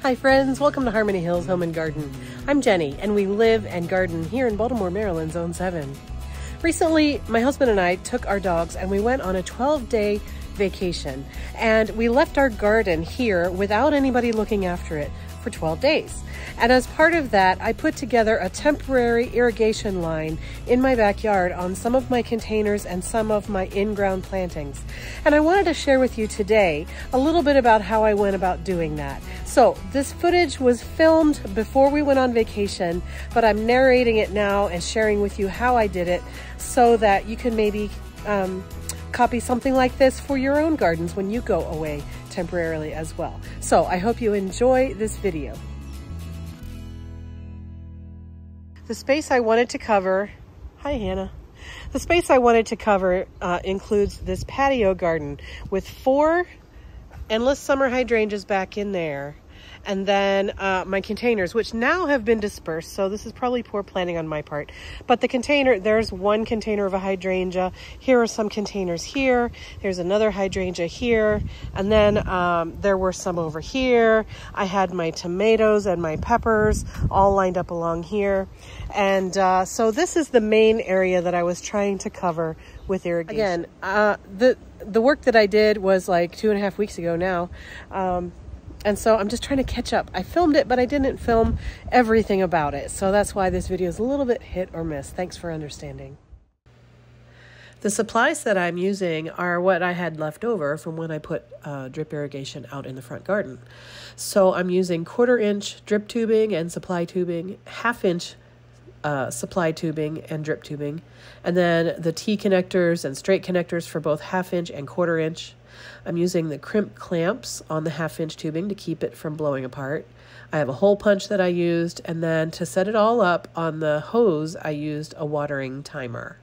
Hi friends, welcome to Harmony Hills Home and Garden. I'm Jenny and we live and garden here in Baltimore, Maryland, Zone 7. Recently, my husband and I took our dogs and we went on a 12-day vacation, and we left our garden here without anybody looking after it for 12 days. And as part of that, I put together a temporary irrigation line in my backyard on some of my containers and some of my in-ground plantings. And I wanted to share with you today a little bit about how I went about doing that. So this footage was filmed before we went on vacation, but I'm narrating it now and sharing with you how I did it so that you can maybe copy something like this for your own gardens when you go away temporarily as well. So I hope you enjoy this video. The space I wanted to cover, hi Hannah. The space I wanted to cover includes this patio garden with 4 endless summer hydrangeas back in there. And then my containers, which now have been dispersed, so this is probably poor planning on my part. But the container, there's one container of a hydrangea. Here are some containers here. There's another hydrangea here. And then there were some over here. I had my tomatoes and my peppers all lined up along here. And so this is the main area that I was trying to cover with irrigation. Again, the work that I did was like 2.5 weeks ago now. And so I'm just trying to catch up. I filmed it, but I didn't film everything about it. So that's why this video is a little bit hit or miss. Thanks for understanding. The supplies that I'm using are what I had left over from when I put drip irrigation out in the front garden. So I'm using 1/4-inch drip tubing and supply tubing, 1/2-inch supply tubing and drip tubing, and then the T connectors and straight connectors for both 1/2-inch and 1/4-inch. I'm using the crimp clamps on the 1/2-inch tubing to keep it from blowing apart. I have a hole punch that I used, and then to set it all up on the hose, I used a watering timer.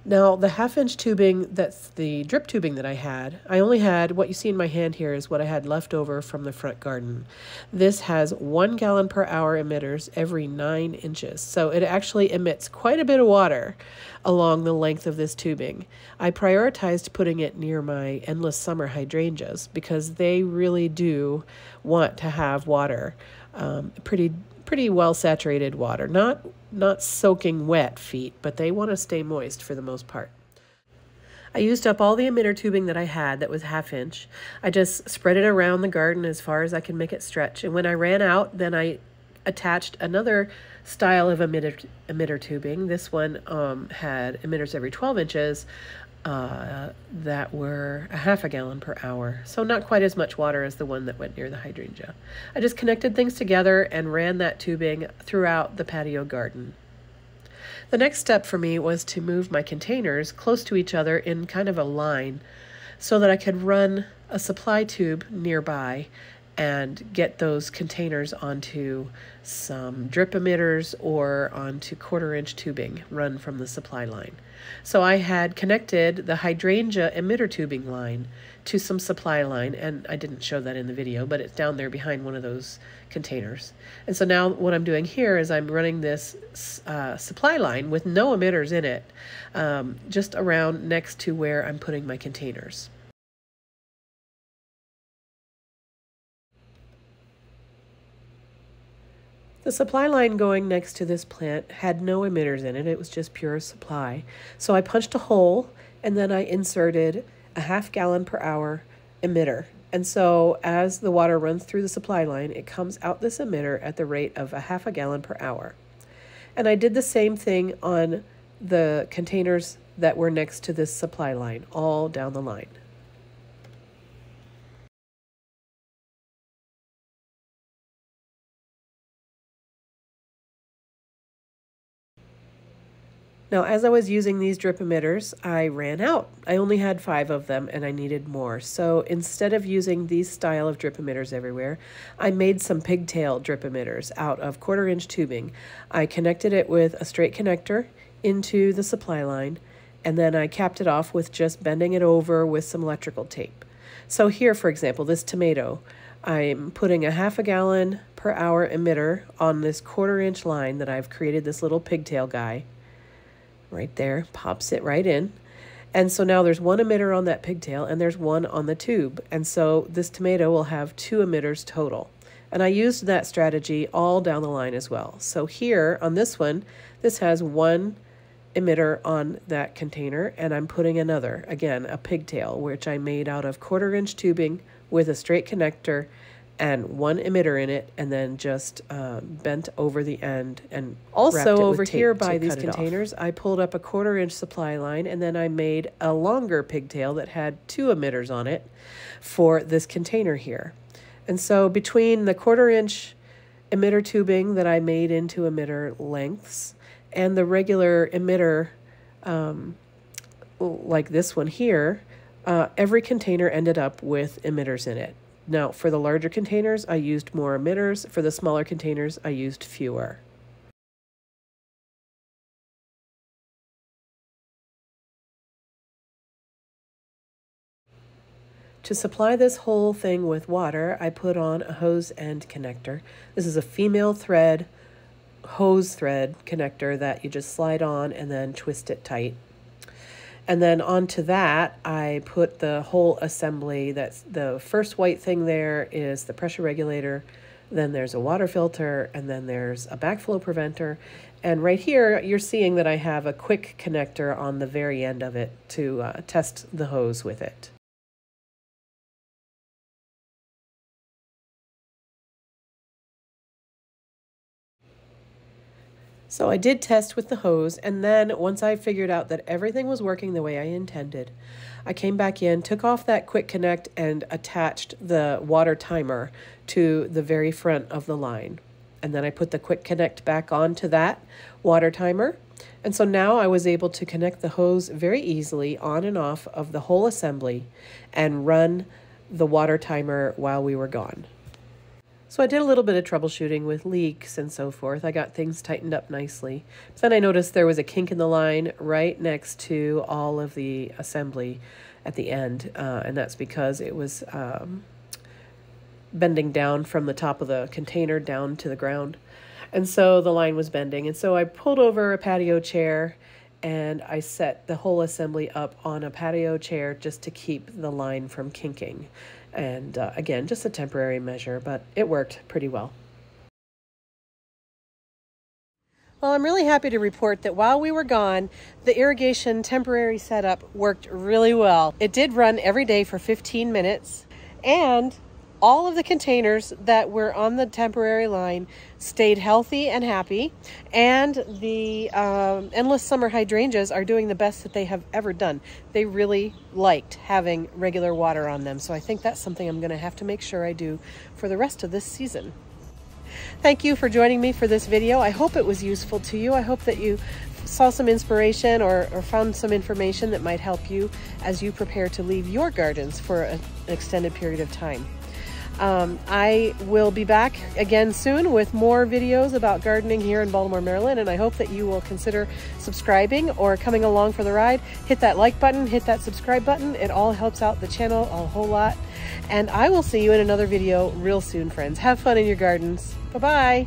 Now, the 1/2-inch tubing, that's the drip tubing that I only had, what you see in my hand here is what I had left over from the front garden. This has 1 gallon per hour emitters every 9 inches. So it actually emits quite a bit of water along the length of this tubing. I prioritized putting it near my endless summer hydrangeas because they really do want to have water, pretty well saturated water, not soaking wet feet, but they want to stay moist for the most part. I used up all the emitter tubing that I had that was 1/2-inch. I just spread it around the garden as far as I can make it stretch. And when I ran out, then I attached another style of emitter tubing. This one had emitters every 12 inches that were 1/2 gallon per hour. So not quite as much water as the one that went near the hydrangea. I just connected things together and ran that tubing throughout the patio garden. The next step for me was to move my containers close to each other in kind of a line so that I could run a supply tube nearby and get those containers onto some drip emitters or onto 1/4-inch tubing run from the supply line. So I had connected the hydrangea emitter tubing line to some supply line, and I didn't show that in the video, but it's down there behind one of those containers. And so now what I'm doing here is I'm running this supply line with no emitters in it, just around next to where I'm putting my containers. The supply line going next to this plant had no emitters in it. It was just pure supply. So I punched a hole and then I inserted a 1/2 gallon per hour emitter. And so as the water runs through the supply line, it comes out this emitter at the rate of a 1/2 gallon per hour. And I did the same thing on the containers that were next to this supply line, all down the line. Now, as I was using these drip emitters, I ran out. I only had 5 of them and I needed more. So instead of using these style of drip emitters everywhere, I made some pigtail drip emitters out of 1/4-inch tubing. I connected it with a straight connector into the supply line, and then I capped it off with just bending it over with some electrical tape. So here, for example, this tomato, I'm putting a 1/2 gallon per hour emitter on this 1/4-inch line that I've created, this little pigtail guy. Right there, pops it right in. And so now there's one emitter on that pigtail and there's one on the tube. And so this tomato will have 2 emitters total. And I used that strategy all down the line as well. So here on this one, this has 1 emitter on that container, and I'm putting another, again, a pigtail, which I made out of 1/4-inch tubing with a straight connector and 1 emitter in it, and then just bent over the end and also over here by these containers, I pulled up a 1/4-inch supply line, and then I made a longer pigtail that had 2 emitters on it for this container here. And so between the 1/4-inch emitter tubing that I made into emitter lengths and the regular emitter, like this one here, every container ended up with emitters in it. Now, for the larger containers, I used more emitters. For the smaller containers, I used fewer. To supply this whole thing with water, I put on a hose end connector. This is a female thread, hose thread connector that you just slide on and then twist it tight. And then onto that, I put the whole assembly. That's the first white thing there is the pressure regulator, then there's a water filter, and then there's a backflow preventer. And right here, you're seeing that I have a quick connector on the very end of it to test the hose with it. So I did test with the hose, and then once I figured out that everything was working the way I intended, I came back in, took off that quick connect, and attached the water timer to the very front of the line. And then I put the quick connect back onto that water timer. And so now I was able to connect the hose very easily on and off of the whole assembly and run the water timer while we were gone. So I did a little bit of troubleshooting with leaks and so forth. I got things tightened up nicely. But then I noticed there was a kink in the line right next to all of the assembly at the end, and that's because it was bending down from the top of the container down to the ground. And so the line was bending. And so I pulled over a patio chair and I set the whole assembly up on a patio chair just to keep the line from kinking. And again, just a temporary measure, but it worked pretty well. Well, I'm really happy to report that while we were gone, the irrigation temporary setup worked really well. It did run every day for 15 minutes, and all of the containers that were on the temporary line stayed healthy and happy, and the endless summer hydrangeas are doing the best that they have ever done. They really liked having regular water on them, so I think that's something I'm going to have to make sure I do for the rest of this season. Thank you for joining me for this video. I hope it was useful to you. I hope that you saw some inspiration or found some information that might help you as you prepare to leave your gardens for an extended period of time. I will be back again soon with more videos about gardening here in Baltimore, Maryland, and I hope that you will consider subscribing or coming along for the ride. Hit that like button, hit that subscribe button. It all helps out the channel a whole lot. And I will see you in another video real soon, friends. Have fun in your gardens. Bye-bye.